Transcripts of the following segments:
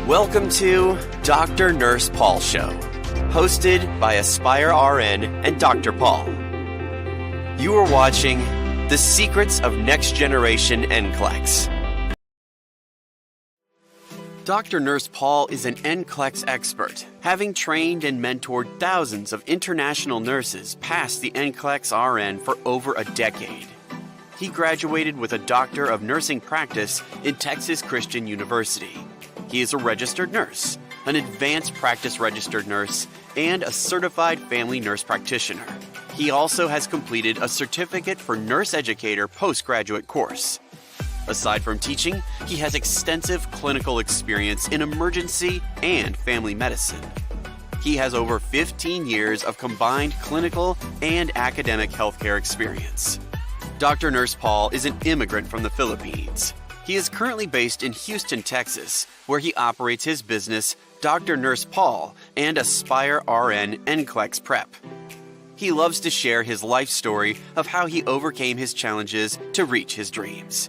Welcome to Dr. Nurse Paul Show, hosted by Aspire RN and Dr. Paul. You are watching The Secrets of Next Generation NCLEX. Dr. Nurse Paul is an NCLEX expert, having trained and mentored thousands of international nurses past the NCLEX RN for over a decade. He graduated with a Doctor of Nursing Practice in Texas Christian University. He is a registered nurse, an advanced practice registered nurse, and a certified family nurse practitioner. He also has completed a certificate for nurse educator postgraduate course. Aside from teaching, he has extensive clinical experience in emergency and family medicine. He has over 15 years of combined clinical and academic healthcare experience. Dr. Nurse Paul is an immigrant from the Philippines. He is currently based in Houston, Texas, where he operates his business, Dr. Nurse Paul, and Aspire RN NCLEX Prep. He loves to share his life story of how he overcame his challenges to reach his dreams.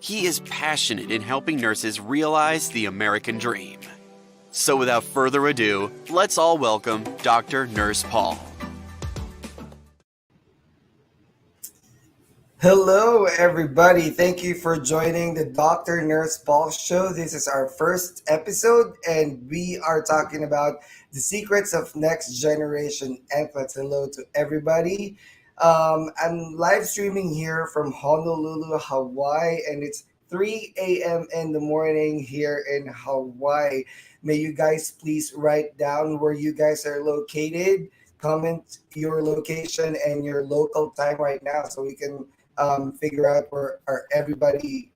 He is passionate in helping nurses realize the American dream. So without further ado, let's all welcome Dr. Nurse Paul. Hello, everybody. Thank you for joining the Dr. Nurse Paul Show. This is our first episode, and we are talking about the secrets of next generation NCLEX. Hello to everybody. I'm live streaming here from Honolulu, Hawaii, and it's 3 a.m. in the morning here in Hawaii. May you guys please write down where you guys are located. Comment your location and your local time right now so we can figure out where everybody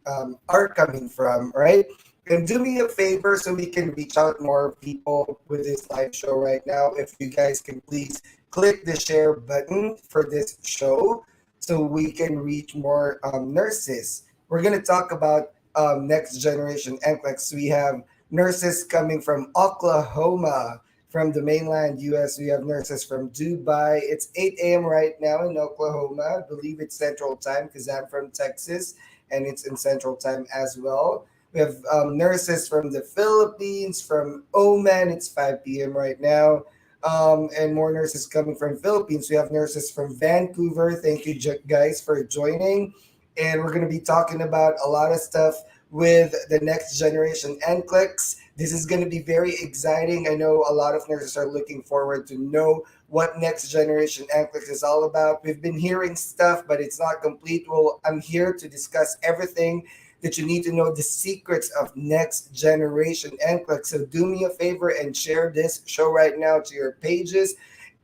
are coming from, right? And do me a favor so we can reach out more people with this live show right now. If you guys can please click the share button for this show so we can reach more nurses. We're going to talk about next generation NCLEX. We have nurses coming from Oklahoma. From the mainland U.S., we have nurses from Dubai. It's 8 a.m. right now in Oklahoma. I believe it's Central Time because I'm from Texas, and it's in Central Time as well. We have nurses from the Philippines, from Oman. It's 5 p.m. right now. and more nurses coming from Philippines. We have nurses from Vancouver. Thank you, guys, for joining. And we're going to be talking about a lot of stuff with the next generation NCLEX. This is going to be very exciting. I know a lot of nurses are looking forward to know what next generation NCLEX is all about. We've been hearing stuff, but it's not complete. Well, I'm here to discuss everything that you need to know, the secrets of next generation NCLEX. So do me a favor and share this show right now to your pages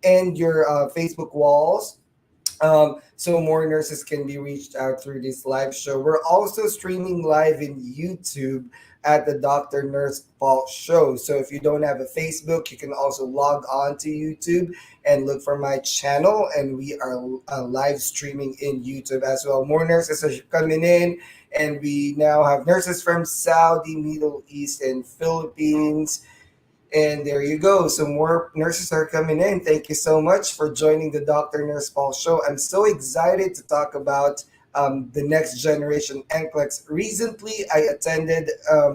and your Facebook walls, so more nurses can be reached out through this live show. We're also streaming live in YouTube at the Dr. Nurse Paul Show. So if you don't have a Facebook, you can also log on to YouTube and look for my channel. And we are live streaming in YouTube as well. More nurses are coming in, and we now have nurses from Saudi, Middle East, and Philippines. And there you go. Some more nurses are coming in. Thank you so much for joining the Dr. Nurse Paul Show. I'm so excited to talk about the next generation NCLEX. Recently, I attended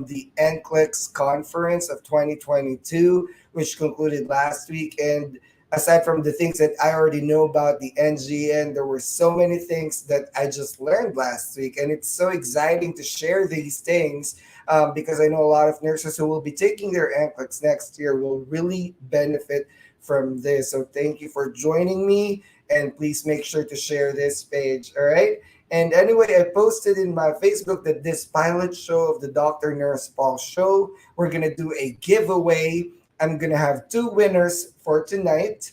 the NCLEX conference of 2022, which concluded last week. And aside from the things that I already know about the NGN, there were so many things that I just learned last week. And it's so exciting to share these things because I know a lot of nurses who will be taking their NCLEX next year will really benefit from this. So thank you for joining me, and please make sure to share this page. All right. And anyway, I posted in my Facebook that this pilot show of the Dr. Nurse Paul Show, we're gonna do a giveaway. I'm gonna have two winners for tonight.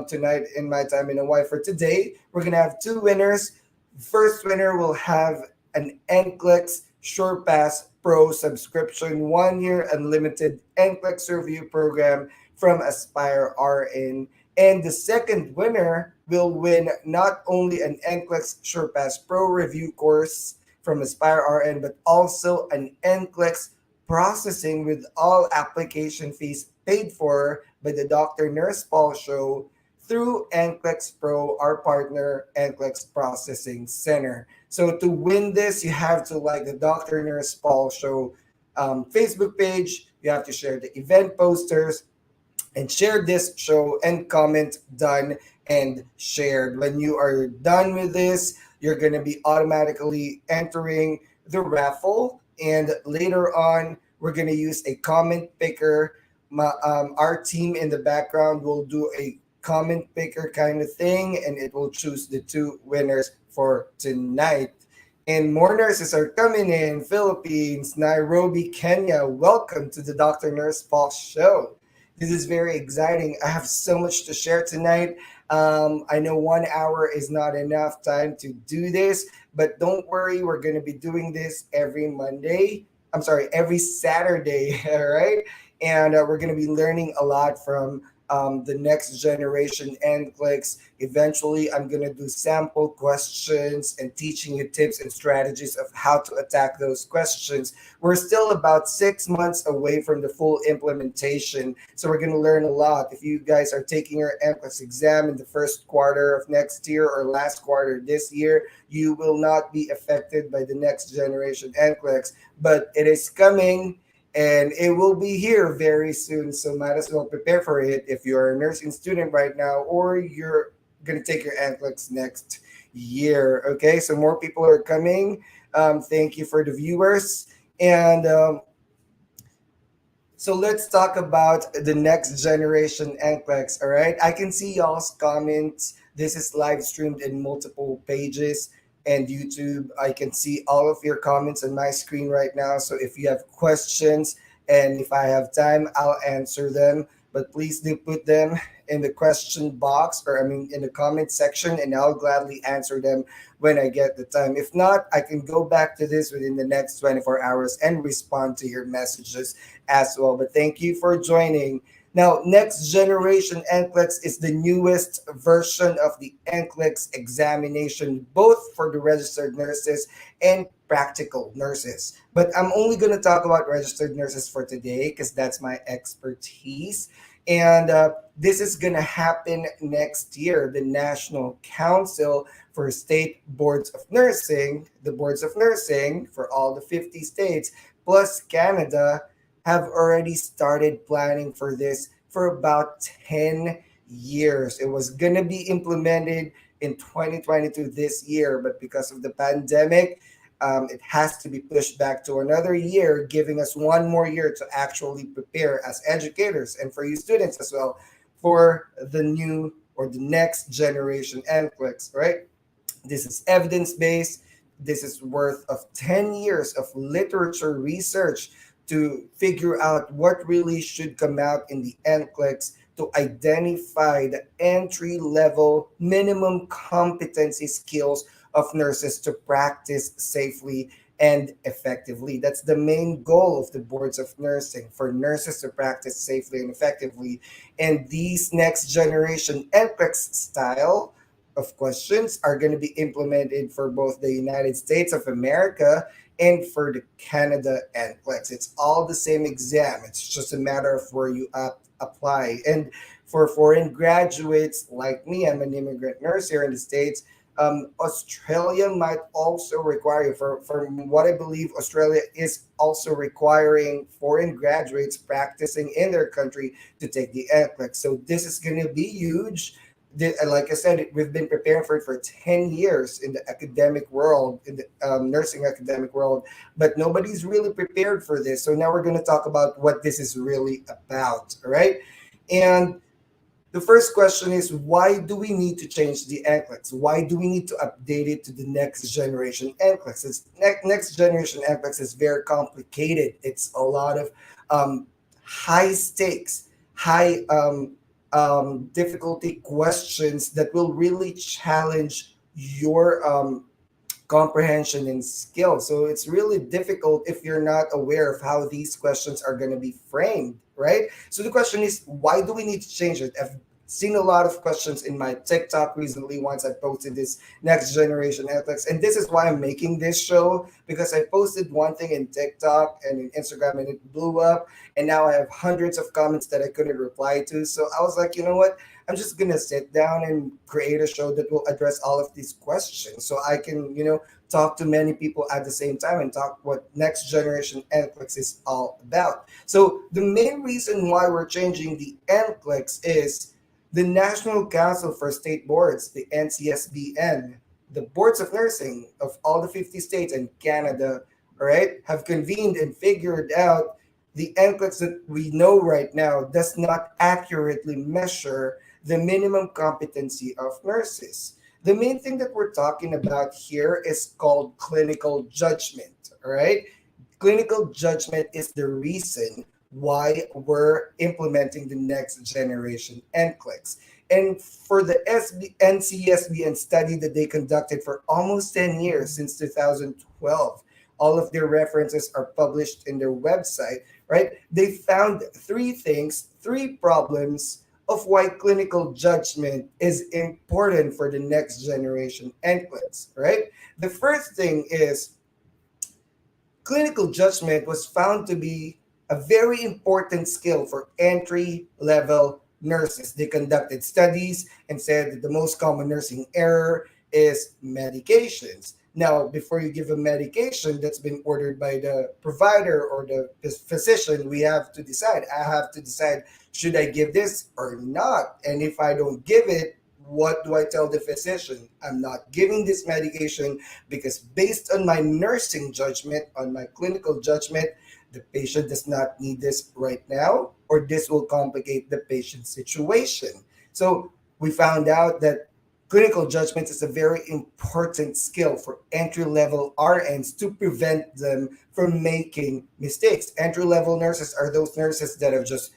Tonight in my time in Hawaii. For today, we're gonna have two winners. First winner will have an NCLEX Sure Pass Pro subscription, 1 year unlimited NCLEX review program from Aspire RN. And the second winner will win not only an NCLEX Sure Pass Pro review course from Aspire RN, but also an NCLEX processing with all application fees paid for by the Dr. Nurse Paul Show through NCLEX Pro, our partner, NCLEX Processing Center. So to win this, you have to like the Dr. Nurse Paul Show Facebook page. You have to share the event posters and share this show and comment done and shared. When you are done with this, you're going to be automatically entering the raffle. And later on, we're going to use a comment picker. Our team in the background will do a comment picker kind of thing, and it will choose the two winners for tonight. And more nurses are coming in. Philippines, Nairobi, Kenya. Welcome to the Dr. Nurse Paul Show. This is very exciting. I have so much to share tonight. I know 1 hour is not enough time to do this, but don't worry, we're going to be doing this every Monday. I'm sorry, every Saturday, all right? And we're going to be learning a lot from the next generation NCLEX. Eventually, I'm going to do sample questions and teaching you tips and strategies of how to attack those questions. We're still about 6 months away from the full implementation, so we're going to learn a lot. If you guys are taking your NCLEX exam in the first quarter of next year or last quarter this year, you will not be affected by the next generation NCLEX, but it is coming and it will be here very soon. So might as well prepare for it if you're a nursing student right now or you're gonna take your NCLEX next year. Okay, so more people are coming. Thank you for the viewers. And so let's talk about the next generation NCLEX. All right, I can see y'all's comments. This is live streamed in multiple pages and YouTube. I can see all of your comments on my screen right now. So if you have questions and if I have time, I'll answer them. But please do put them in the question box, or I mean in the comment section, and I'll gladly answer them when I get the time. If not, I can go back to this within the next 24 hours and respond to your messages as well. But thank you for joining. Now, next generation NCLEX is the newest version of the NCLEX examination, both for the registered nurses and practical nurses. But I'm only going to talk about registered nurses for today because that's my expertise. And this is going to happen next year. The National Council for State Boards of Nursing, the boards of nursing for all the 50 states, plus Canada, have already started planning for this for about 10 years. It was going to be implemented in 2022 this year, but because of the pandemic, it has to be pushed back to another year, giving us one more year to actually prepare as educators and for you students as well for the new or the next generation NCLEX, right? This is evidence based. This is worth of 10 years of literature research to figure out what really should come out in the NCLEX to identify the entry level minimum competency skills of nurses to practice safely and effectively. That's the main goal of the boards of nursing, for nurses to practice safely and effectively. And these next generation NCLEX style of questions are going to be implemented for both the United States of America and for the Canada NCLEX. It's all the same exam. It's just a matter of where you apply. And for foreign graduates like me, I'm an immigrant nurse here in the States. Australia might also require, from what I believe, Australia is also requiring foreign graduates practicing in their country to take the NCLEX. So this is going to be huge. Like I said, we've been preparing for it for 10 years in the academic world, in the nursing academic world, but nobody's really prepared for this. So now we're going to talk about what this is really about, all right? And the first question is, why do we need to change the NCLEX? Why do we need to update it to the next generation NCLEX? Next generation NCLEX is very complicated. It's a lot of high stakes, high difficulty questions that will really challenge your comprehension and skill. So it's really difficult if you're not aware of how these questions are going to be framed, right? So the question is, why do we need to change it? I've seen a lot of questions in my TikTok recently once I posted this next generation ethics. And this is why I'm making this show, because I posted one thing in TikTok and in Instagram and it blew up. And now I have hundreds of comments that I couldn't reply to. So I was like, you know what? I'm just gonna sit down and create a show that will address all of these questions, so I can, talk to many people at the same time and talk what next generation NCLEX is all about. So the main reason why we're changing the NCLEX is the National Council for State Boards, the NCSBN, the boards of nursing of all the 50 states and Canada, all right, have convened and figured out the NCLEX that we know right now does not accurately measure the minimum competency of nurses. The main thing that we're talking about here is called clinical judgment, all right? Clinical judgment is the reason why we're implementing the next generation NCLEX. And for the NCSBN study that they conducted for almost 10 years, since 2012, all of their references are published in their website, right? They found three problems of why clinical judgment is important for the next generation NCLEX, right? The first thing is clinical judgment was found to be a very important skill for entry level nurses. They conducted studies and said that the most common nursing error is medications. Now, before you give a medication that's been ordered by the provider or the physician, we have to decide. I have to decide, should I give this or not? And if I don't give it, what do I tell the physician? I'm not giving this medication because based on my nursing judgment, on my clinical judgment, the patient does not need this right now, or this will complicate the patient's situation. So we found out that clinical judgment is a very important skill for entry-level RNs to prevent them from making mistakes. Entry-level nurses are those nurses that have just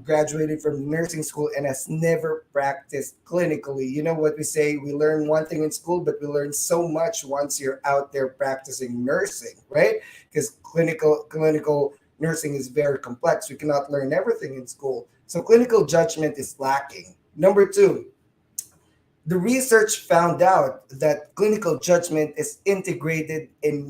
graduated from nursing school and has never practiced clinically. You know what we say, we learn one thing in school, but we learn so much once you're out there practicing nursing, right? Because clinical nursing is very complex. We cannot learn everything in school. So clinical judgment is lacking. Number two, the research found out that clinical judgment is integrated in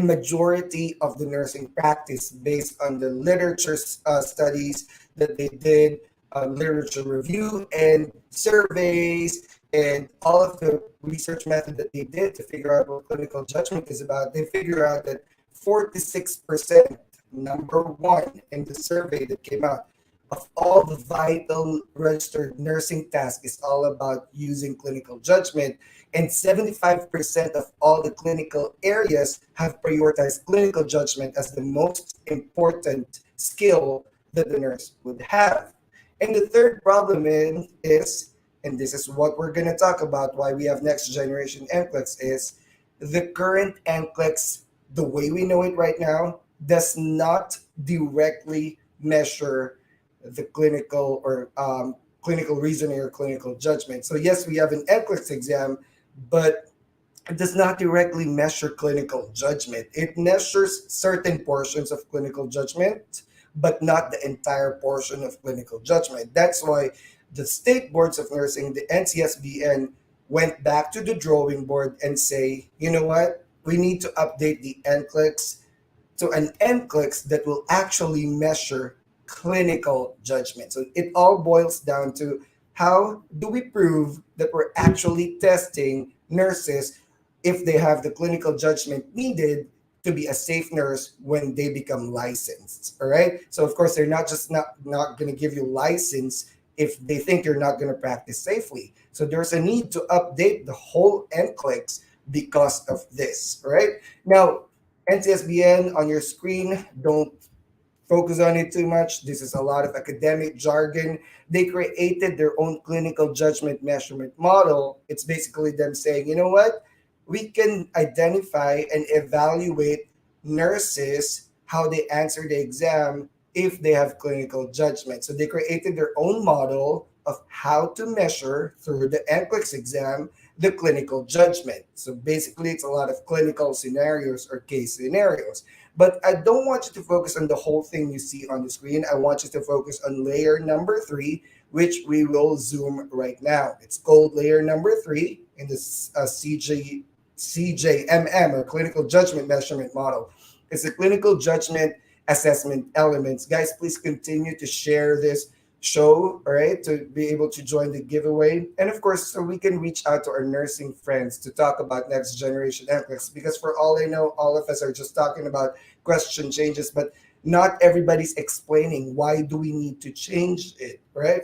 majority of the nursing practice based on the literature studies that they did, literature review and surveys, and all of the research method that they did to figure out what clinical judgment is about. They figure out that 46%, number one in the survey that came out, of all the vital registered nursing tasks is all about using clinical judgment. And 75% of all the clinical areas have prioritized clinical judgment as the most important skill that the nurse would have. And the third problem is, and this is what we're going to talk about, why we have next generation NCLEX, is the current NCLEX, the way we know it right now, does not directly measure the clinical or clinical reasoning or clinical judgment. So yes, we have an NCLEX exam, but it does not directly measure clinical judgment. It measures certain portions of clinical judgment, but not the entire portion of clinical judgment. That's why the state boards of nursing, the NCSBN, went back to the drawing board and say, you know what? We need to update the NCLEX to an NCLEX that will actually measure clinical judgment. So it all boils down to how do we prove that we're actually testing nurses if they have the clinical judgment needed to be a safe nurse when they become licensed. All right. So of course they're not going to give you license if they think you're not going to practice safely. So there's a need to update the whole NCLEX because of this. All right. Now, NCSBN on your screen, don't focus on it too much. This is a lot of academic jargon. They created their own clinical judgment measurement model. It's basically them saying, you know what? We can identify and evaluate nurses, how they answer the exam if they have clinical judgment. So they created their own model of how to measure through the NCLEX exam the clinical judgment. So basically, it's a lot of clinical scenarios or case scenarios. But I don't want you to focus on the whole thing you see on the screen. I want you to focus on layer number three, which we will zoom right now. It's called layer number three in the CJMM or clinical judgment measurement model. It's a clinical judgment assessment elements. Guys, please continue to share this show, all right, to be able to join the giveaway. And of course, so we can reach out to our nursing friends to talk about next generation NCLEX. Because for all I know, all of us are just talking about question changes, but not everybody's explaining why do we need to change it, right?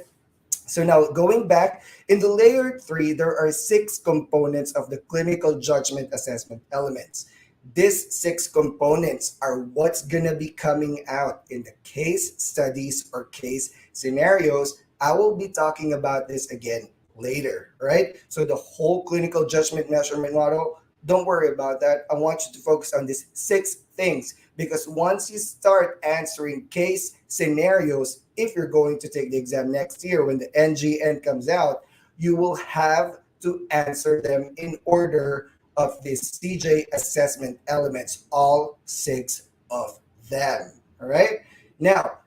So now going back in the layer three, there are six components of the clinical judgment assessment elements. These six components are what's going to be coming out in the case studies or case scenarios. I will be talking about this again later, right? So the whole clinical judgment measurement model, don't worry about that. I want you to focus on these six things because once you start answering case scenarios, if you're going to take the exam next year when the NGN comes out, you will have to answer them in order of these CJ assessment elements, all six of them. All right. Now,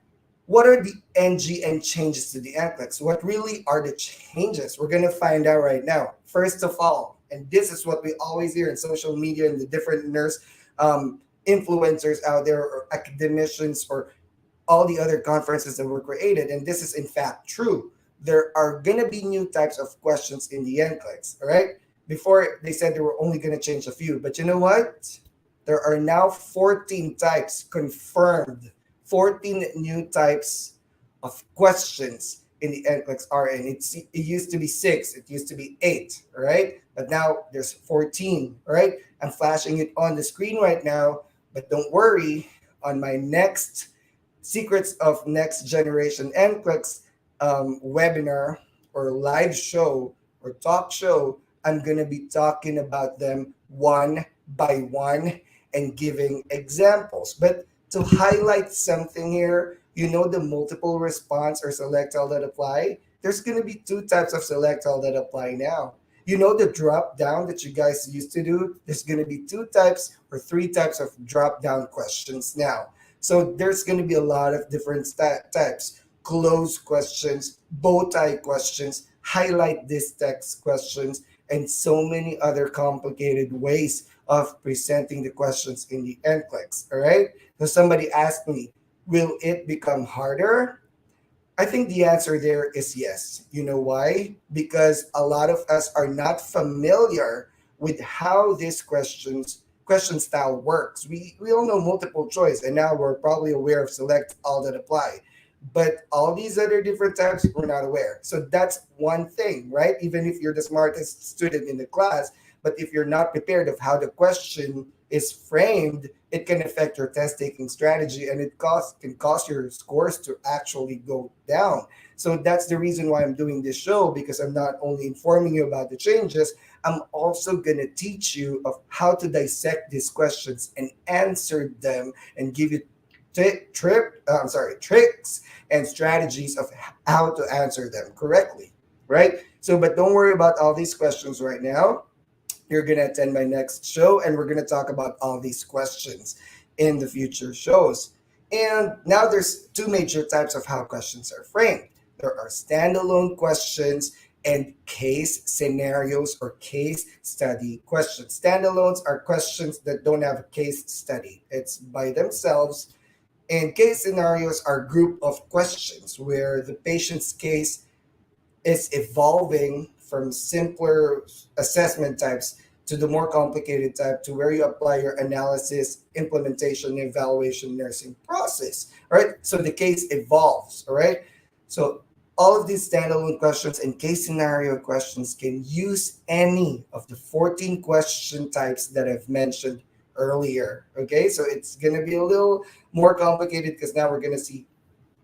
what are the NGN changes to the NCLEX? What really are the changes? We're going to find out right now. First of all, and this is what we always hear in social media and the different nurse influencers out there or academicians or all the other conferences that were created. And this is in fact true. There are going to be new types of questions in the NCLEX. All right. Before they said they were only going to change a few. But you know what? There are now 14 types confirmed, 14 new types of questions in the NCLEX RN. It used to be six, it used to be eight, all right? But now there's 14, all right? I'm flashing it on the screen right now, but don't worry, on my next Secrets of Next Generation NCLEX webinar or live show or talk show, I'm going to be talking about them one by one and giving examples. But to highlight something here, you know the multiple response or select all that apply? There's going to be two types of select all that apply now. You know the drop down that you guys used to do? There's going to be two types or three types of drop down questions now. So there's going to be a lot of different types. Closed questions, bow tie questions, highlight this text questions, and so many other complicated ways of presenting the questions in the NCLEX. All right. So somebody asked me, will it become harder? I think the answer there is yes. You know why? Because a lot of us are not familiar with how this question style works. We all know multiple choice, and now we're probably aware of select all that apply. But all these other different types, we're not aware. So that's one thing, right? Even if you're the smartest student in the class, but if you're not prepared of how the question is framed, it can affect your test taking strategy, and can cause your scores to actually go down. So that's the reason why I'm doing this show, because I'm not only informing you about the changes, I'm also gonna teach you of how to dissect these questions and answer them and give you tricks and strategies of how to answer them correctly, right? So, but don't worry about all these questions right now. You're going to attend my next show, and we're going to talk about all these questions in the future shows. And now there's two major types of how questions are framed. There are standalone questions and case scenarios or case study questions. Standalones are questions that don't have a case study. It's by themselves, and case scenarios are group of questions where the patient's case is evolving from simpler assessment types to the more complicated type, to where you apply your analysis, implementation, evaluation, nursing process. All right. So the case evolves. All right. So all of these standalone questions and case scenario questions can use any of the 14 question types that I've mentioned earlier. Okay. So it's going to be a little more complicated because now we're going to see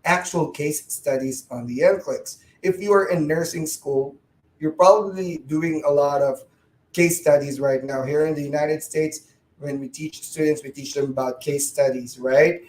actual case studies on the NCLEX. If you are in nursing school, you're probably doing a lot of case studies right now. Here in the United States, when we teach students, we teach them about case studies, right?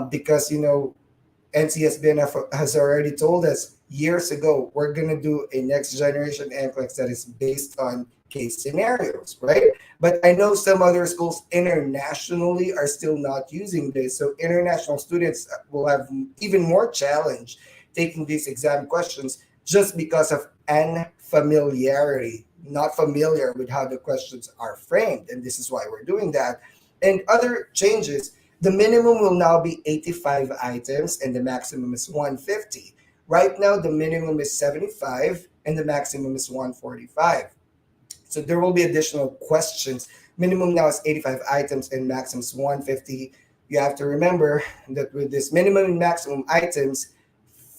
Because, NCSBNF has already told us years ago, we're going to do a next generation NCLEX that is based on case scenarios, right? But I know some other schools internationally are still not using this. So international students will have even more challenge taking these exam questions just because of unfamiliarity, not familiar with how the questions are framed. And this is why we're doing that. And other changes, the minimum will now be 85 items and the maximum is 150. Right now, the minimum is 75 and the maximum is 145. So there will be additional questions. Minimum now is 85 items and maximum is 150. You have to remember that with this minimum and maximum items,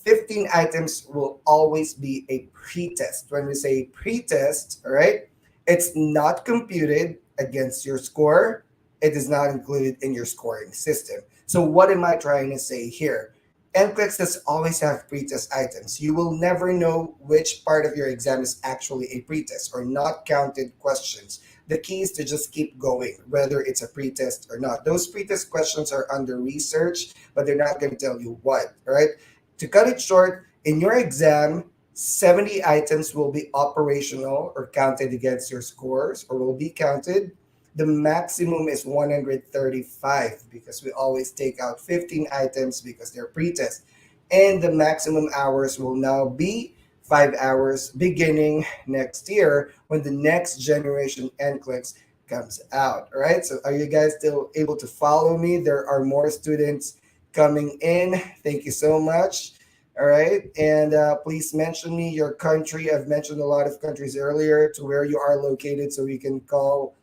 15 items will always be a pretest. When we say pretest, all right, it's not computed against your score. It is not included in your scoring system. So what am I trying to say here? NCLEX does always have pretest items. You will never know which part of your exam is actually a pretest or not counted questions. The key is to just keep going, whether it's a pretest or not. Those pretest questions are under research, but they're not going to tell you what, right? To cut it short, in your exam, 70 items will be operational or counted against your scores or will be counted. The maximum is 135 because we always take out 15 items because they're pretest. And the maximum hours will now be 5 hours beginning next year when the next generation NCLEX comes out. All right. So are you guys still able to follow me? There are more students coming in. Thank you so much. All right. And please mention me your country. I've mentioned a lot of countries earlier to where you are located so we can call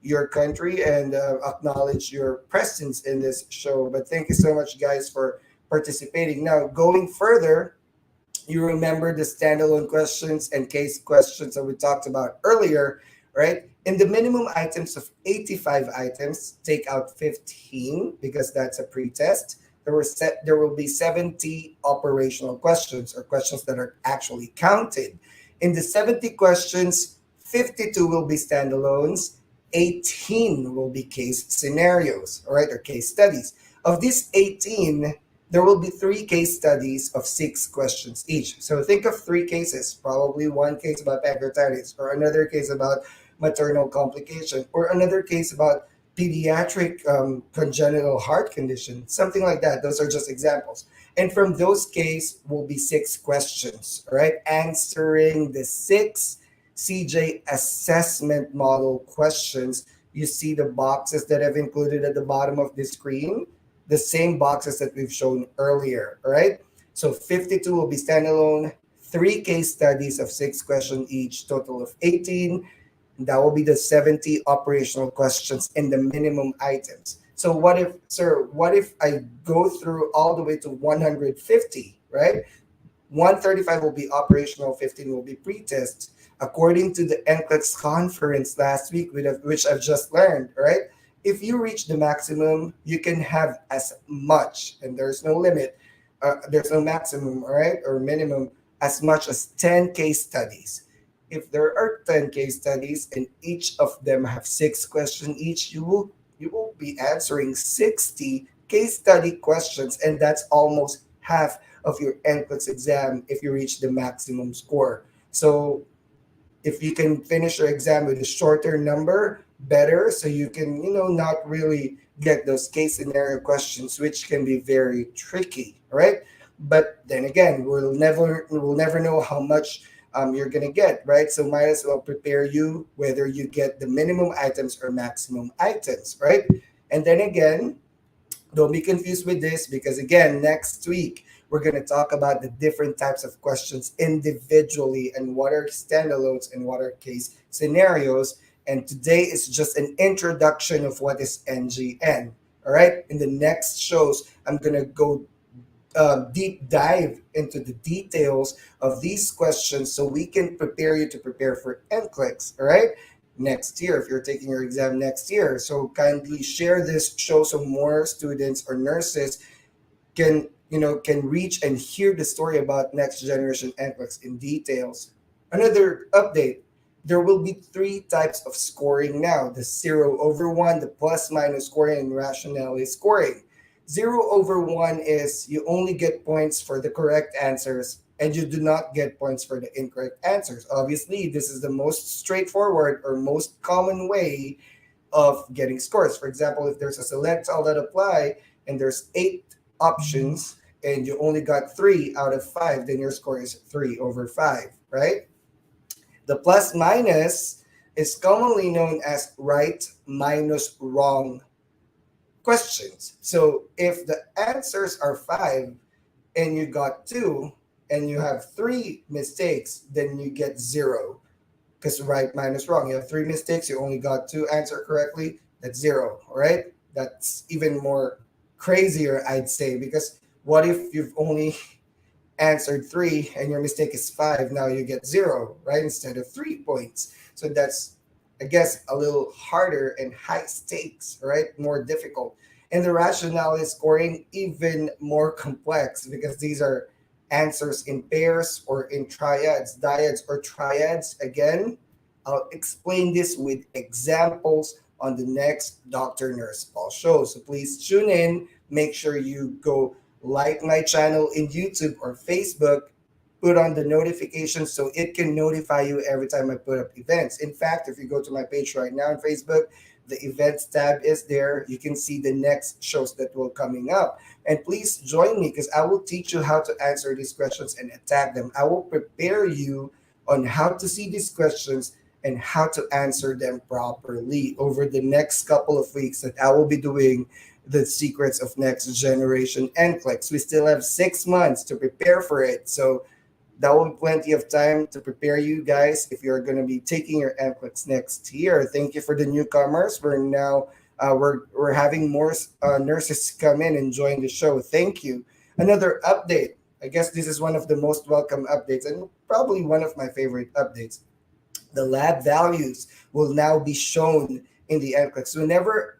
your country and acknowledge your presence in this show. But thank you so much, guys, for participating. Now, going further, you remember the standalone questions and case questions that we talked about earlier, right? In the minimum items of 85 items, take out 15 because that's a pretest. There will be 70 operational questions or questions that are actually counted. In the 70 questions, 52 will be standalones, 18 will be case scenarios, all right, or case studies. Of these 18, there will be three case studies of 6 questions each. So think of three cases, probably one case about pancreatitis, or another case about maternal complication, or another case about pediatric congenital heart condition, something like that. Those are just examples. And from those case will be 6 questions, all right? Answering the 6 CJ assessment model questions. You see the boxes that I've included at the bottom of the screen, the same boxes that we've shown earlier, all right? So 52 will be standalone, 3 case studies of 6 questions each, total of 18. That will be the 70 operational questions and the minimum items. So what if, sir, what if I go through all the way to 150, right? 135 will be operational, 15 will be pre-test. According to the NCLEX conference last week, which I've just learned, right? If you reach the maximum, you can have as much, and there's no limit, there's no maximum, all right, or minimum, as much as 10 case studies. If there are 10 case studies and each of them have 6 questions each, you will be answering 60 case study questions, and that's almost half of your NCLEX exam if you reach the maximum score. So if you can finish your exam with a shorter number, better, so you can, not really get those case scenario questions, which can be very tricky, right? But then again, we'll never know how much you're gonna get, right? So might as well prepare you whether you get the minimum items or maximum items, right? And then again, don't be confused with this, because again, next week we're going to talk about the different types of questions individually and what are standalones and what are case scenarios. And today is just an introduction of what is NGN. All right. In the next shows, I'm going to go deep dive into the details of these questions so we can prepare you to prepare for NCLEX. All right. Next year, if you're taking your exam next year. So kindly share this show so more students or nurses can reach and hear the story about next generation NCLEX in details. Another update: there will be 3 types of scoring now: the 0/1, the plus minus scoring, and rationality scoring. 0/1 is you only get points for the correct answers and you do not get points for the incorrect answers. Obviously, this is the most straightforward or most common way of getting scores. For example, if there's a select all that apply and there's 8 options and you only got 3 out of 5, then your score is 3/5, right? The plus minus is commonly known as right minus wrong questions. So if the answers are 5 and you got 2 and you have 3 mistakes, then you get 0, because right minus wrong. You have 3 mistakes, you only got 2 answer correctly, that's 0. All right. That's even more crazier, I'd say, because what if you've only answered 3 and your mistake is 5? Now you get 0, right, instead of 3 points. So that's, I guess, a little harder and high stakes, right? More difficult. And the rationale is scoring even more complex, because these are answers in pairs or in triads, dyads or triads. Again, I'll explain this with examples on the next Dr. Nurse Paul show. So please tune in. Make sure you go like my channel in YouTube or Facebook, put on the notifications so it can notify you every time I put up events. In fact, if you go to my page right now on Facebook, the events tab is there. You can see the next shows that will coming up. And please join me, because I will teach you how to answer these questions and attack them. I will prepare you on how to see these questions and how to answer them properly over the next couple of weeks that I will be doing the secrets of next generation NCLEX. We still have 6 months to prepare for it. So that will be plenty of time to prepare you guys if you're going to be taking your NCLEX next year. Thank you for the newcomers. We're having more nurses come in and join the show. Thank you. Another update. I guess this is one of the most welcome updates and probably one of my favorite updates. The lab values will now be shown in the NCLEX. Whenever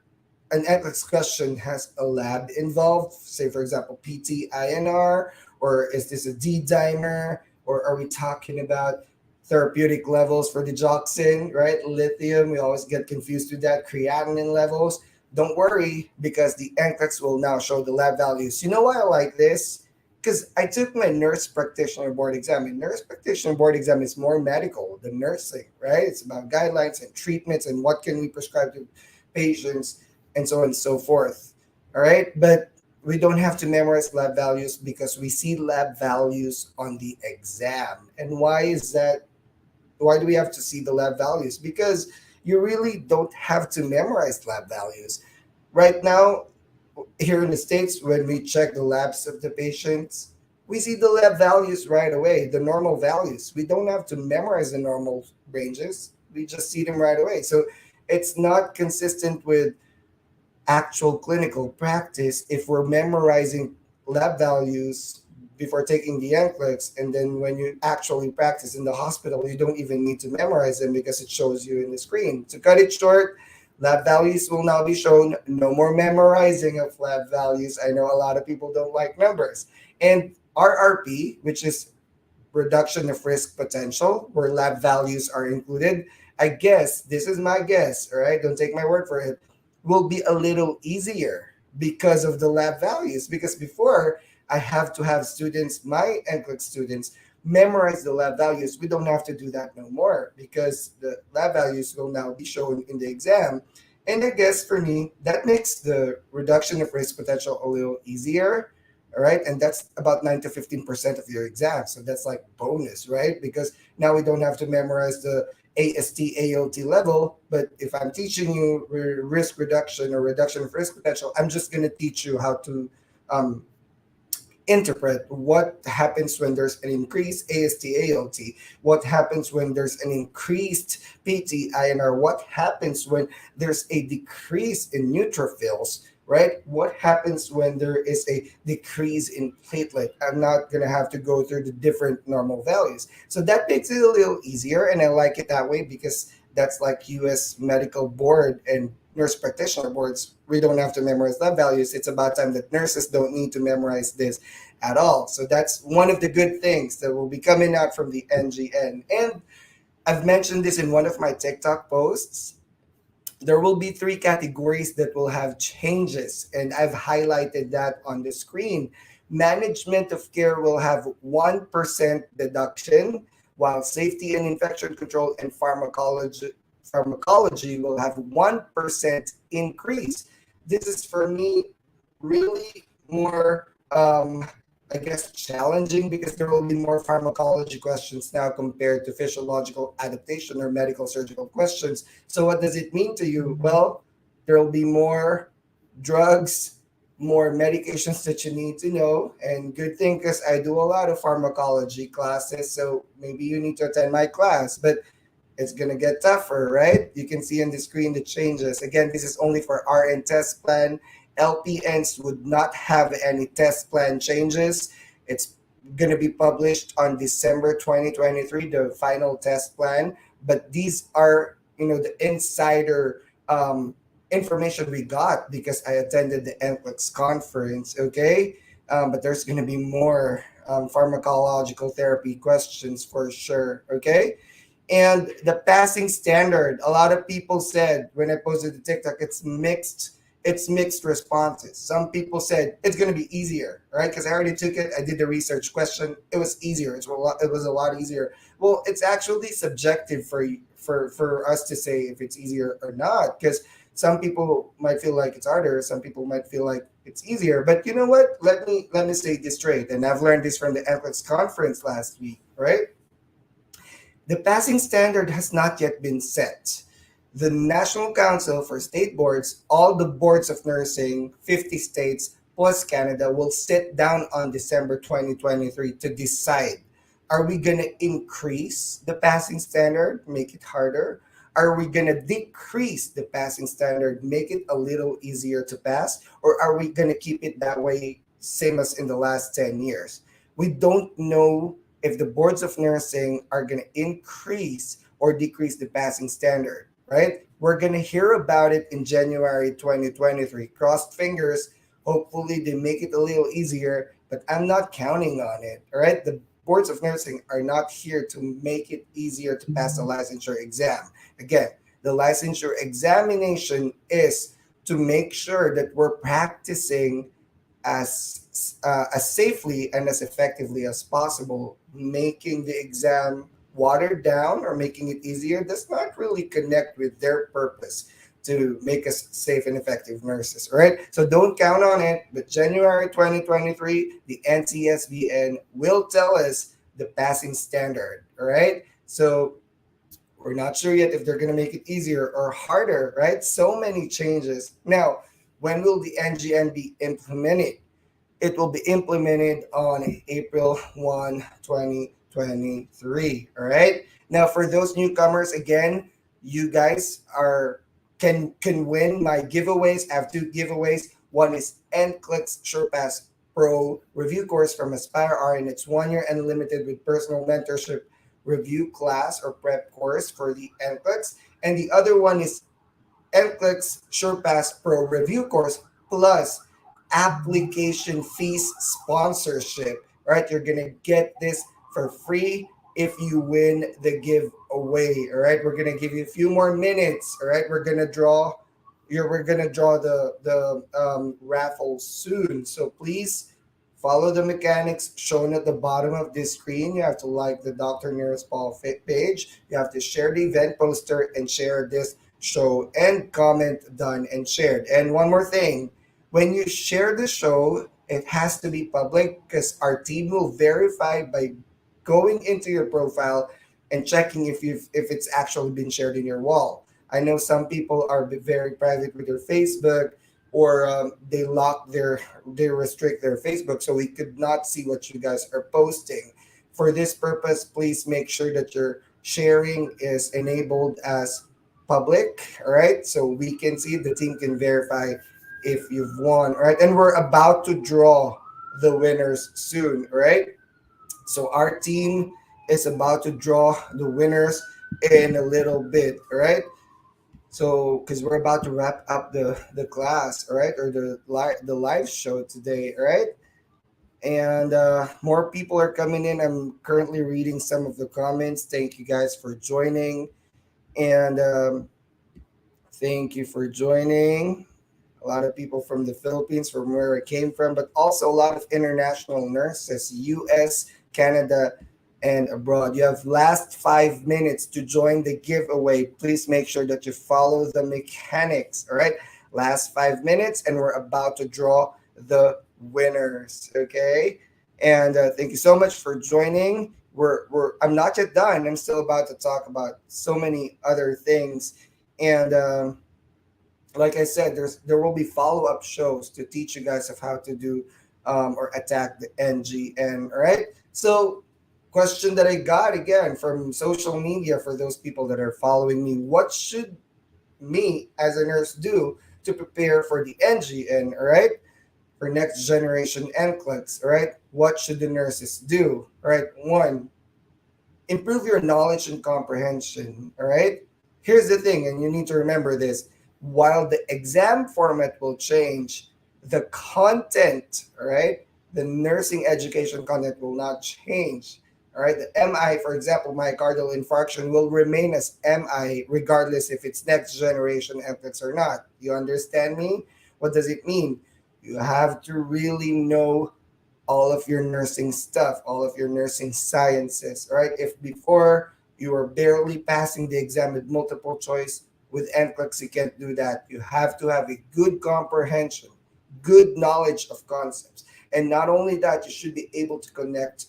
an ethics question has a lab involved, say for example PT-INR, or is this a D-dimer, or are we talking about therapeutic levels for digoxin, right? Lithium, we always get confused with that. Creatinine levels. Don't worry, because the NCLEX will now show the lab values. You know why I like this? Because I took my nurse practitioner board exam. And nurse practitioner board exam is more medical than nursing, right? It's about guidelines and treatments and what can we prescribe to patients and so on and so forth. All right. But we don't have to memorize lab values because we see lab values on the exam. And why is that? Why do we have to see the lab values? Because you really don't have to memorize lab values. Right now, here in the States, when we check the labs of the patients, we see the lab values right away, the normal values. We don't have to memorize the normal ranges. We just see them right away. So it's not consistent with actual clinical practice, if we're memorizing lab values before taking the NCLEX, and then when you actually practice in the hospital, you don't even need to memorize them because it shows you in the screen. To cut it short, lab values will now be shown. No more memorizing of lab values. I know a lot of people don't like numbers. And RRP, which is reduction of risk potential, where lab values are included. I guess, this is my guess, all right? Don't take my word for it, will be a little easier because of the lab values. Because before, I have to have students, my NCLEX students, memorize the lab values. We don't have to do that no more because the lab values will now be shown in the exam. And I guess for me, that makes the reduction of risk potential a little easier. All right. And that's about 9 to 15% of your exam. So that's like bonus, right? Because now we don't have to memorize the AST, ALT level. But if I'm teaching you risk reduction or reduction of risk potential, I'm just going to teach you how to um, interpret what happens when there's an increased AST ALT, what happens when there's an increased PT INR, what happens when there's a decrease in neutrophils, right? What happens when there is a decrease in platelet? I'm not going to have to go through the different normal values. So that makes it a little easier, and I like it that way because that's like US Medical Board and nurse practitioner boards. We don't have to memorize lab values. It's about time that nurses don't need to memorize this at all. So that's one of the good things that will be coming out from the NGN. And I've mentioned this in one of my TikTok posts. There will be three categories that will have changes, and I've highlighted that on the screen. Management of care will have 1% deduction, while safety and infection control and pharmacology will have 1% increase. This is for me really more I guess challenging because there will be more pharmacology questions now compared to physiological adaptation or medical surgical questions. So what does it mean to you? Well, there will be more drugs, more medications that you need to know. And good thing because I do a lot of pharmacology classes, so maybe you need to attend my class. But it's going to get tougher, right? You can see on the screen the changes. Again, this is only for RN test plan. LPNs would not have any test plan changes. It's going to be published on December 2023, the final test plan. But these are, the insider information we got because I attended the NCLEX conference, okay? But there's going to be more pharmacological therapy questions for sure, okay? And the passing standard, a lot of people said when I posted the TikTok, it's mixed responses. Some people said it's going to be easier, right? Because I already took it. I did the research question. It was easier. It was a lot easier. Well, it's actually subjective for us to say if it's easier or not. Because some people might feel like it's harder. Some people might feel like it's easier. But you know what? Let me say this straight. And I've learned this from the NCLEX conference last week, right? The passing standard has not yet been set. The National Council for State Boards, all the boards of nursing, 50 states plus Canada, will sit down on December 2023 to decide, are we going to increase the passing standard, make it harder? Are we going to decrease the passing standard, make it a little easier to pass? Or are we going to keep it that way, same as in the last 10 years? We don't know if the boards of nursing are going to increase or decrease the passing standard, right? We're going to hear about it in January 2023. Crossed fingers. Hopefully, they make it a little easier, but I'm not counting on it, all right? The boards of nursing are not here to make it easier to pass the licensure exam. Again, the licensure examination is to make sure that we're practicing as safely and as effectively as possible. Making the exam watered down or making it easier does not really connect with their purpose to make us safe and effective nurses, right? So don't count on it. But January 2023, the NCSBN will tell us the passing standard, all right? So we're not sure yet if they're going to make it easier or harder, right? So many changes. Now, when will the NGN be implemented? It will be implemented on April 1, 2023. All right. Now, for those newcomers, again, you guys are can win my giveaways. I have two giveaways. One is NCLEX SurePass Pro review course from Aspire R, and it's 1 year unlimited with personal mentorship review class or prep course for the NCLEX. And the other one is NCLEX SurePass Pro review course plus application fees sponsorship. Right, you're gonna get this for free if you win the giveaway. All right, we're gonna give you a few more minutes. All right, we're gonna draw the raffle soon. So please follow the mechanics shown at the bottom of this screen. You have to like the Dr. Nearest Paul Fit page. You have to share the event poster and share this show and comment done and shared. And one more thing, when you share the show, it has to be public because our team will verify by going into your profile and checking if it's actually been shared in your wall. I know some people are very private with their Facebook, or they restrict their Facebook, so we could not see what you guys are posting. For this purpose, please make sure that your sharing is enabled as public, all right? So we can see, the team can verify if you've won, all right? And we're about to draw the winners soon, all right? So our team is about to draw the winners in a little bit, all right? So, because we're about to wrap up the class, all right, or the live show today, all right, and more people are coming in. I'm currently reading some of the comments. Thank you guys for joining, and thank you for joining. A lot of people from the Philippines, from where I came from, but also a lot of international nurses, US, Canada, and abroad. You have last 5 minutes to join the giveaway. Please make sure that you follow the mechanics. All right, last 5 minutes, and we're about to draw the winners. Okay, and thank you so much for joining. I'm not yet done. I'm still about to talk about so many other things, and like I said, there will be follow up shows to teach you guys of how to do or attack the NGN. All right. So, question that I got again from social media for those people that are following me: what should me as a nurse do to prepare for the NGN? All right, for next generation NCLEX. All right, what should the nurses do? All right, one, improve your knowledge and comprehension. All right. Here's the thing, and you need to remember this: while the exam format will change, the content, all right, the nursing education content will not change. All right. The MI, for example, myocardial infarction, will remain as MI regardless if it's next generation ethics or not. You understand me? What does it mean? You have to really know all of your nursing stuff, all of your nursing sciences, right? If before you were barely passing the exam with multiple choice, with NCLEX you can't do that. You have to have a good comprehension, good knowledge of concepts. And not only that, you should be able to connect,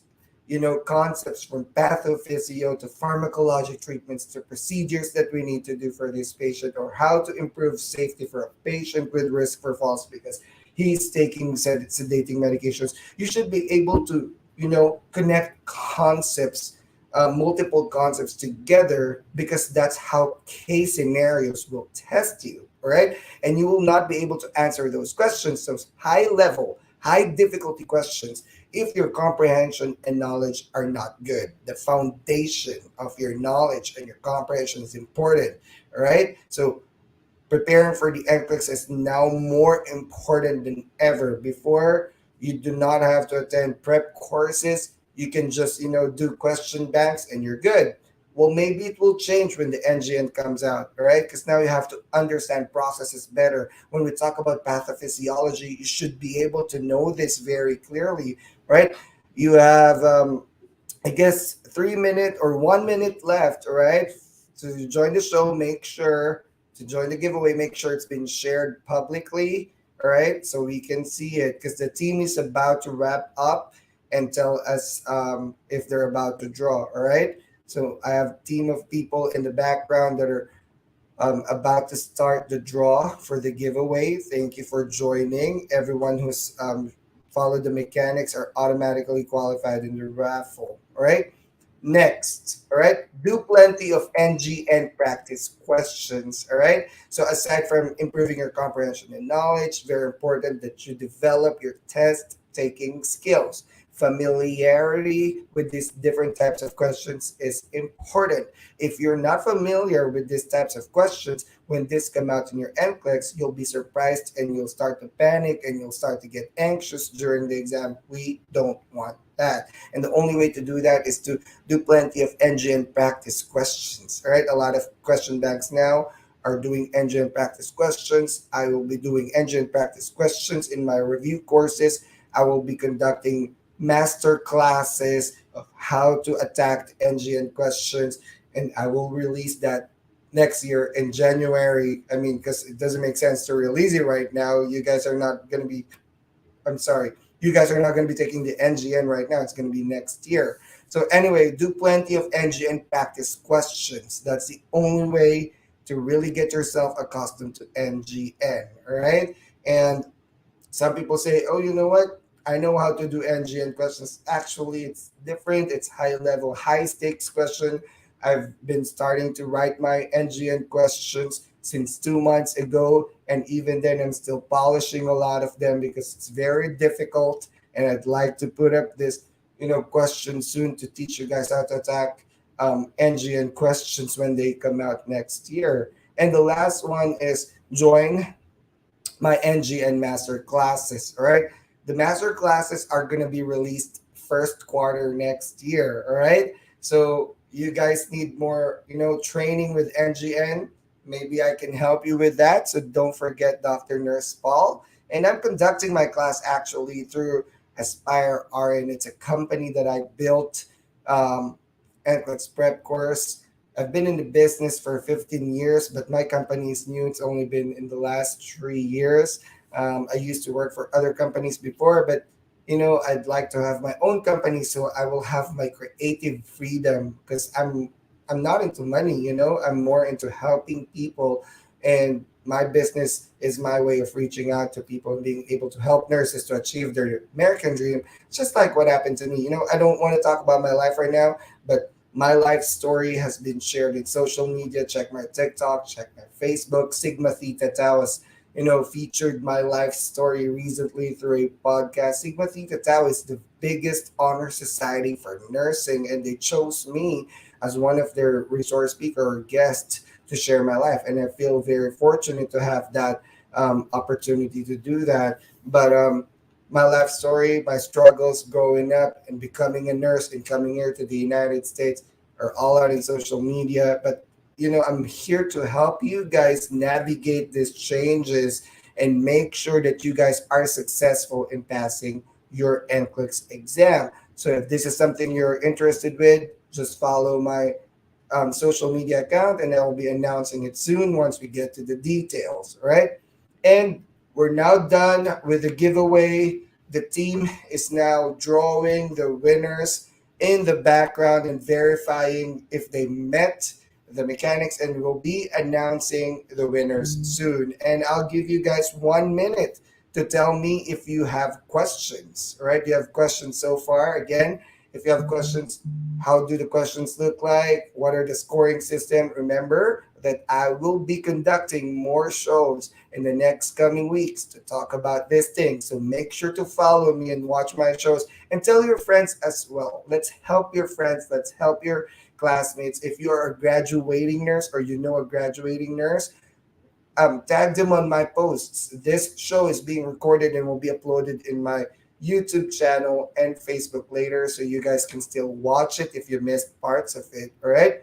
concepts from pathophysio to pharmacologic treatments to procedures that we need to do for this patient, or how to improve safety for a patient with risk for falls because he's taking sedating medications. You should be able to, connect concepts, multiple concepts together, because that's how case scenarios will test you, all right? And you will not be able to answer those questions, those high level, high difficulty questions, if your comprehension and knowledge are not good. The foundation of your knowledge and your comprehension is important, all right? So preparing for the NCLEX is now more important than ever. Before, you do not have to attend prep courses. You can just, do question banks and you're good. Well, maybe it will change when the NGN comes out, all right? Because now you have to understand processes better. When we talk about pathophysiology, you should be able to know this very clearly, right? You have, I guess, 3 minute or 1 minute left, all right? To join the show, make sure to join the giveaway, make sure it's been shared publicly, all right? So we can see it, because the team is about to wrap up and tell us if they're about to draw, all right? So I have a team of people in the background that are about to start the draw for the giveaway. Thank you for joining. Everyone who's followed the mechanics are automatically qualified in the raffle. All right. Next, all right, do plenty of NGN practice questions, all right? So aside from improving your comprehension and knowledge, very important that you develop your test taking skills. Familiarity with these different types of questions is important. If you're not familiar with these types of questions, when this come out in your NCLEX, you'll be surprised and you'll start to panic and you'll start to get anxious during the exam. We don't want that. And the only way to do that is to do plenty of NGN practice questions. All right, a lot of question banks now are doing NGN practice questions. I will be doing NGN practice questions in my review courses. I will be conducting master classes of how to attack NGN questions, and I will release that next year in January. I mean, because it doesn't make sense to release it right now. You guys are not going to be, I'm sorry, you guys are not going to be taking the NGN right now. It's going to be next year. So anyway, do plenty of NGN practice questions. That's the only way to really get yourself accustomed to NGN. All right. And some people say, oh, you know what? I know how to do NGN questions. Actually, it's different. It's high level, high stakes question. I've been starting to write my NGN questions since 2 months ago. And even then, I'm still polishing a lot of them because it's very difficult. And I'd like to put up this, question soon to teach you guys how to attack NGN questions when they come out next year. And the last one is join my NGN master classes. All right. The master classes are going to be released first quarter next year. All right. So you guys need more, training with NGN. Maybe I can help you with that. So don't forget Dr. Nurse Paul. And I'm conducting my class actually through Aspire RN. It's a company that I built, NCLEX prep course. I've been in the business for 15 years, but my company is new. It's only been in the last 3 years. I used to work for other companies before, but I'd like to have my own company so I will have my creative freedom because I'm not into money. I'm more into helping people, and my business is my way of reaching out to people and being able to help nurses to achieve their American dream. Just like what happened to me. I don't want to talk about my life right now, but my life story has been shared in social media. Check my TikTok, check my Facebook. Sigma Theta Tau has, featured my life story recently through a podcast. Sigma Theta Tau is the biggest honor society for nursing, and they chose me as one of their resource speaker or guests to share my life. And I feel very fortunate to have that opportunity to do that. But my life story, my struggles growing up and becoming a nurse and coming here to the United States are all out in social media. But I'm here to help you guys navigate these changes and make sure that you guys are successful in passing your NCLEX exam. So if this is something you're interested with, just follow my social media account, and I will be announcing it soon once we get to the details. Right? And we're now done with the giveaway. The team is now drawing the winners in the background and verifying if they met the mechanics, and we'll be announcing the winners soon. And I'll give you guys 1 minute to tell me if you have questions. All right? Do you have questions so far? Again, if you have questions, how do the questions look like? What are the scoring system? Remember that I will be conducting more shows in the next coming weeks to talk about this thing. So make sure to follow me and watch my shows and tell your friends as well. Let's help your friends. Let's help your classmates. If you are a graduating nurse or you know a graduating nurse, tag them on my posts. This show is being recorded and will be uploaded in my YouTube channel and Facebook later, so you guys can still watch it if you missed parts of it. All right.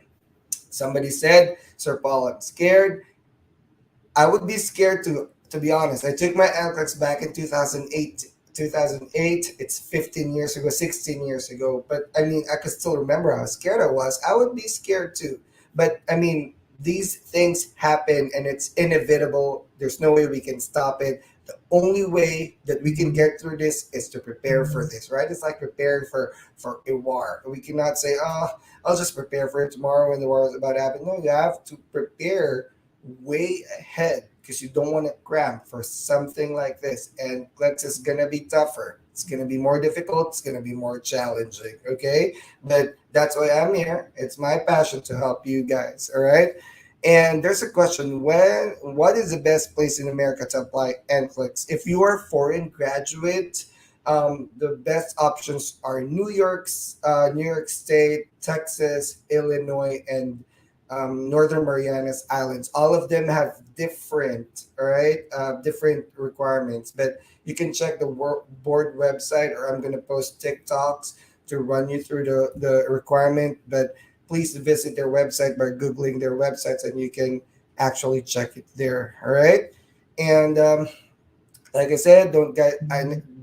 Somebody said, Sir Paul, I'm scared. I would be scared to be honest. I took my NCLEX back in 2008. 2008. It's 15 years ago, 16 years ago. But I mean, I could still remember how scared I was. I would be scared too. But I mean, these things happen and it's inevitable. There's no way we can stop it. The only way that we can get through this is to prepare for this, right? It's like preparing for a war. We cannot say, "Oh, I'll just prepare for it tomorrow when the war is about to happen." No, you have to prepare way ahead because you don't want to cram for something like this. And Lex is gonna be tougher. It's going to be more difficult. It's going to be more challenging. Okay. But that's why I'm here. It's my passion to help you guys. All right. And there's a question: what is the best place in America to apply NCLEX? If you are a foreign graduate, the best options are New York State, Texas, Illinois, and Northern Marianas Islands. All of them have all right, different requirements. But you can check the board website, or I'm gonna post TikToks to run you through the requirement. But please visit their website by googling their websites, and you can actually check it there. All right, and like I said, don't get.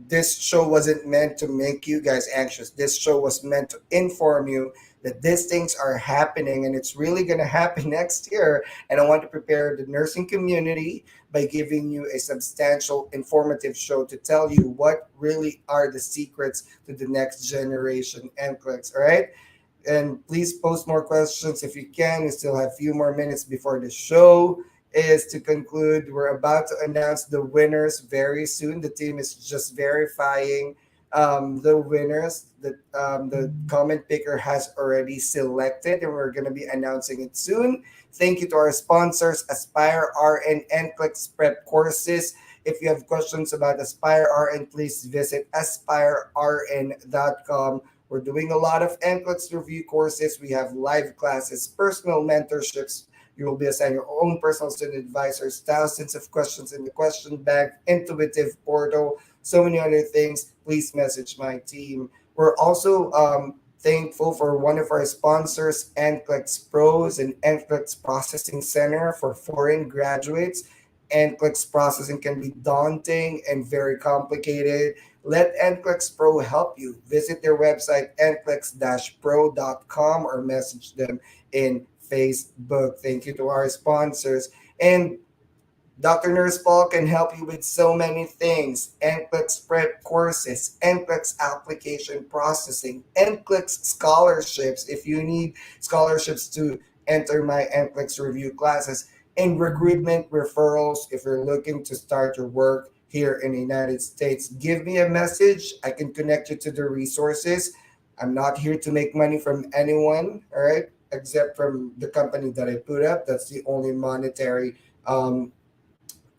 This show wasn't meant to make you guys anxious. This show was meant to inform you that these things are happening, and it's really going to happen next year. And I want to prepare the nursing community by giving you a substantial, informative show to tell you what really are the secrets to the next generation NCLEX. All right. And please post more questions if you can. We still have a few more minutes before the show is to conclude. We're about to announce the winners very soon. The team is just verifying the winners. The comment picker has already selected, and we're going to be announcing it soon. Thank you to our sponsors, Aspire RN and NCLEX Prep Courses. If you have questions about Aspire RN, please visit aspirern.com. We're doing a lot of NCLEX review courses. We have live classes, personal mentorships. You will be assigned your own personal student advisors, thousands of questions in the question bank, intuitive portal, so many other things. Please message my team. We're also thankful for one of our sponsors, NCLEX Pros and NCLEX Processing Center for foreign graduates. NCLEX processing can be daunting and very complicated. Let NCLEX Pro help you. Visit their website, nclex-pro.com, or message them in Facebook. Thank you to our sponsors. And Dr. Nurse Paul can help you with so many things: NCLEX prep courses, NCLEX application processing, NCLEX scholarships if you need scholarships to enter my NCLEX review classes, and recruitment referrals if you're looking to start your work here in the United States. Give me a message. I can connect you to the resources. I'm not here to make money from anyone, all right, except from the company that I put up. That's the only monetary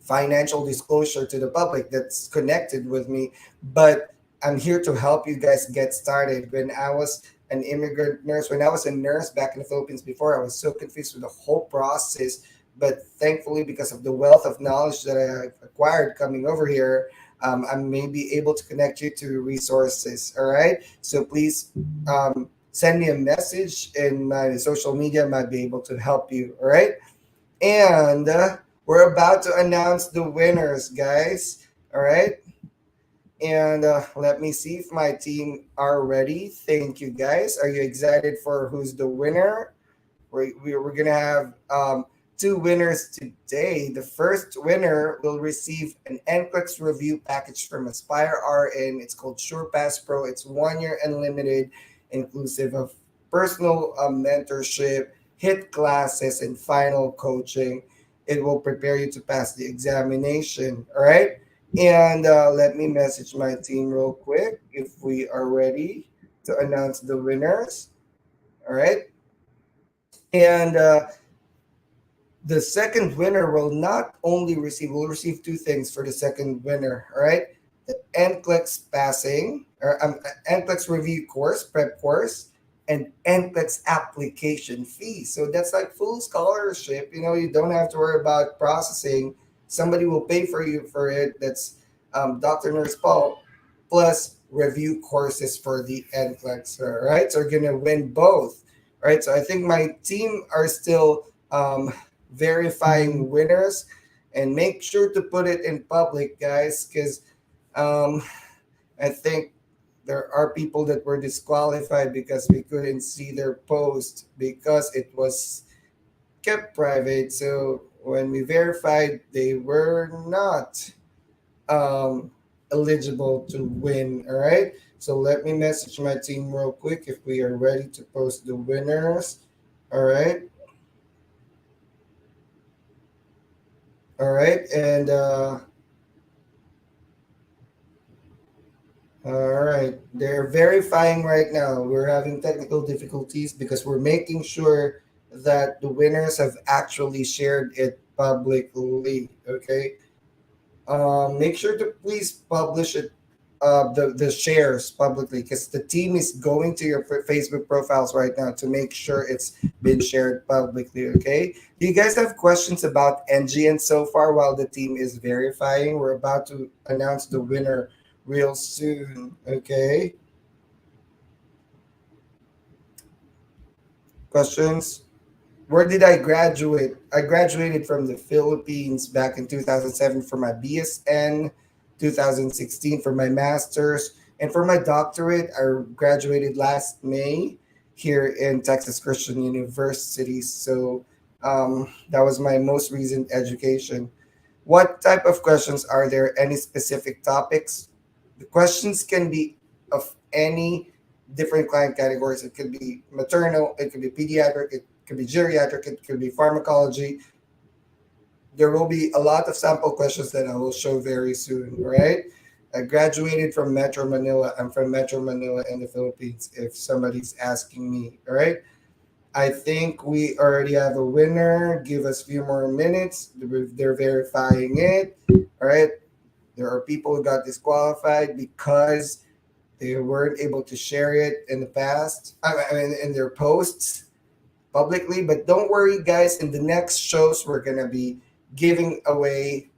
financial disclosure to the public that's connected with me. But I'm here to help you guys get started. When I was an immigrant nurse, when I was a nurse back in the Philippines before, I was so confused with the whole process. But thankfully, because of the wealth of knowledge that I acquired coming over here, I may be able to connect you to resources. All right. So please send me a message in my social media. I might be able to help you. All right. And we're about to announce the winners, guys. All right. And let me see if my team are ready. Thank you, guys. Are you excited for who's the winner? We're going to have two winners today. The first winner will receive an NCLEX review package from Aspire RN. It's called SurePass Pro. It's 1 year unlimited, inclusive of personal mentorship, HIT classes, and final coaching. It will prepare you to pass the examination. All right. And let me message my team real quick if we are ready to announce the winners. All right. And the second winner will receive two things for the second winner. All right. The NCLEX passing or NCLEX review course, prep course, and NCLEX application fee. So that's like full scholarship. You don't have to worry about processing. Somebody will pay for you for it. That's Dr. Nurse Paul, plus review courses for the NCLEX. All right. So you're going to win both. All right. So I think my team are still verifying winners, and make sure to put it in public, guys, because um, I think there are people that were disqualified because we couldn't see their post because it was kept private. So when we verified, they were not um, eligible to win. All right. So let me message my team real quick if we are ready to post the winners. All right. All right. And They're verifying right now. We're having technical difficulties because we're making sure that the winners have actually shared it publicly. Okay. Make sure to please publish it, the shares publicly, because the team is going to your Facebook profiles right now to make sure it's been shared publicly. Okay. Do you guys have questions about NGN so far while the team is verifying? We're about to announce the winner real soon. Okay. Questions? Where did I graduate? I graduated from the Philippines back in 2007 for my BSN, 2016 for my master's, and for my doctorate, I graduated last May here in Texas Christian University. So that was my most recent education. What type of questions are there? Any specific topics? The questions can be of any different client categories. It could be maternal, it could be pediatric, it could be geriatric, it could be pharmacology. There will be a lot of sample questions that I will show very soon, right? I graduated from Metro Manila. I'm from Metro Manila in the Philippines, if somebody's asking me, all right? I think we already have a winner. Give us a few more minutes. They're verifying it. All right. There are people who got disqualified because they weren't able to share it in the past. I mean, in their posts publicly. But don't worry, guys. In the next shows, we're going to be giving away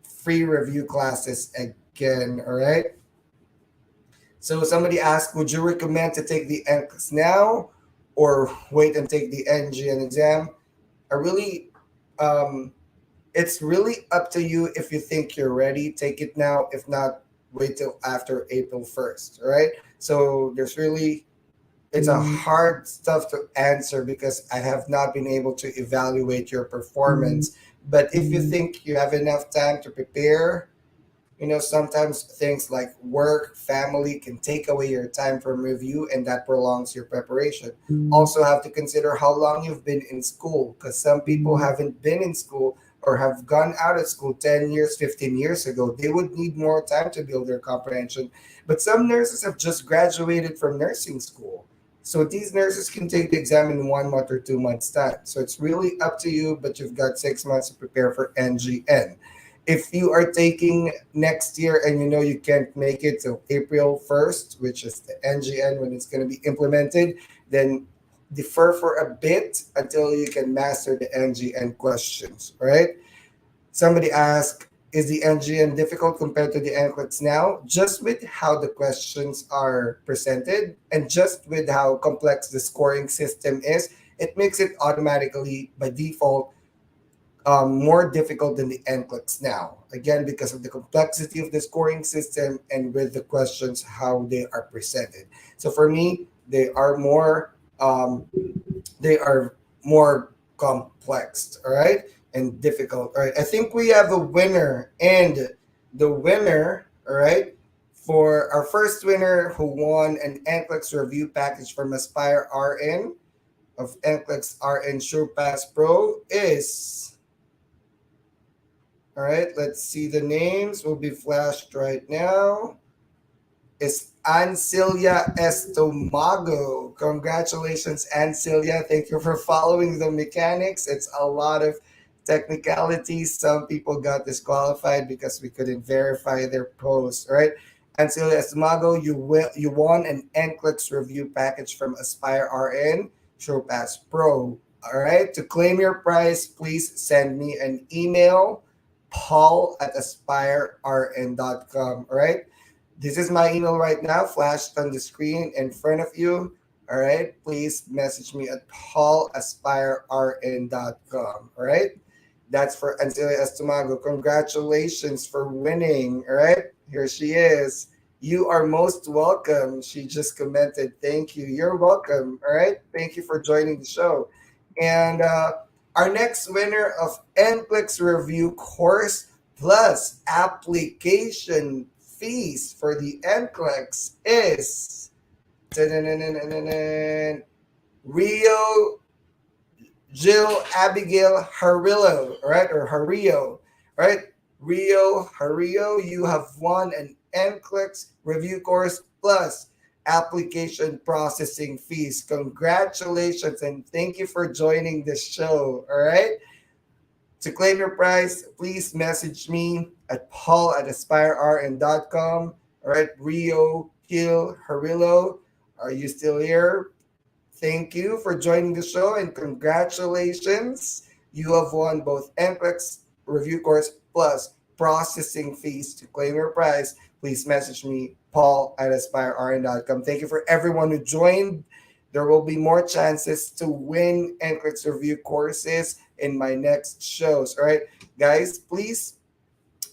free review classes again. All right. So somebody asked, would you recommend to take the NCLEX now or wait and take the NGN exam? I really, um, it's really up to you. If you think you're ready, take it now. If not, wait till after April 1st. All right. So there's really, it's a hard stuff to answer because I have not been able to evaluate your performance. But if you think you have enough time to prepare, sometimes things like work, family can take away your time from review and that prolongs your preparation. Also, have to consider how long you've been in school because some people haven't been in school or have gone out of school 10 years, 15 years ago. They would need more time to build their comprehension. But some nurses have just graduated from nursing school. So these nurses can take the exam in 1 month or 2 months' time. So it's really up to you, but you've got 6 months to prepare for NGN. If you are taking next year and you know you can't make it till April 1st, which is the NGN when it's going to be implemented, then defer for a bit until you can master the NGN questions, right? Somebody asked, is the NGN difficult compared to the NCLEX now? Just with how the questions are presented and just with how complex the scoring system is, it makes it automatically by default more difficult than the NCLEX now. Again, because of the complexity of the scoring system and with the questions how they are presented. So for me, um, they are more complex. All right, and difficult. All right, I think we have a winner, and the winner, all right, for our first winner who won an NCLEX review package from Aspire RN of NCLEX RN SurePass Pro is. All right, let's see the names will be flashed right now. It's Ancilia Estomago. Congratulations, Ancilia. Thank you for following the mechanics. It's a lot of technicalities. Some people got disqualified because we couldn't verify their post, right? Ancilia Estomago, you won an NCLEX review package from Aspire RN SurePass Pro. All right. To claim your prize, please send me an email, paul@aspirern.com. All right. This is my email right now, flashed on the screen in front of you. All right. Please message me at paul@aspirern.com. All right. That's for Ancilia Estomago. Congratulations for winning. All right. Here she is. You are most welcome. She just commented. Thank you. You're welcome. All right. Thank you for joining the show. And our next winner of NCLEX Review Course plus application fees for the NCLEX is Rio Jill Abigail Harillo, right? Or Hario, right? Rio Hario, you have won an NCLEX review course plus application processing fees. Congratulations and thank you for joining the show. All right. To claim your prize, please message me at paul@aspirern.com. All right. Rio Hill Harillo, are you still here? Thank you for joining the show and congratulations. You have won both NCLEX review course plus processing fees. To claim your prize, please message me, paul@aspirern.com. Thank you for everyone who joined. There will be more chances to win NCLEX review courses in my next shows. All right, guys, please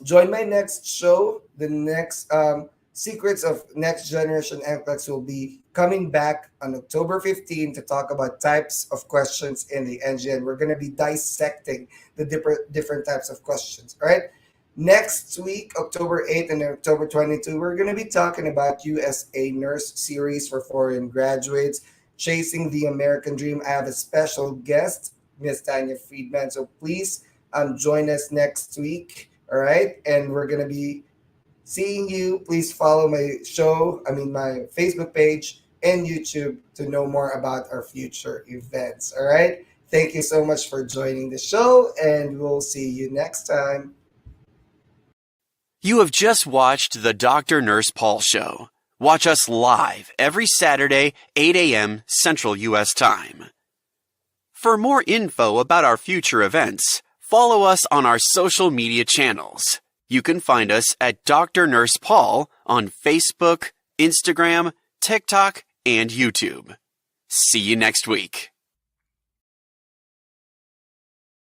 join my next show. The next Secrets of Next Generation NCLEX will be coming back on October 15 to talk about types of questions in the NGN. We're going to be dissecting the different types of questions. All right. Next week, October 8th and October 22, we're going to be talking about USA Nurse Series for foreign graduates, Chasing the American Dream. I have a special guest, Miss Tanya Friedman. So please join us next week. All right. And we're going to be seeing you. Please follow my my Facebook page and YouTube to know more about our future events. All right. Thank you so much for joining the show, and we'll see you next time. You have just watched the Dr. Nurse Paul Show. Watch us live every Saturday, 8 a.m. Central U.S. Time. For more info about our future events, follow us on our social media channels. You can find us at Dr. Nurse Paul on Facebook, Instagram, TikTok, and YouTube. See you next week.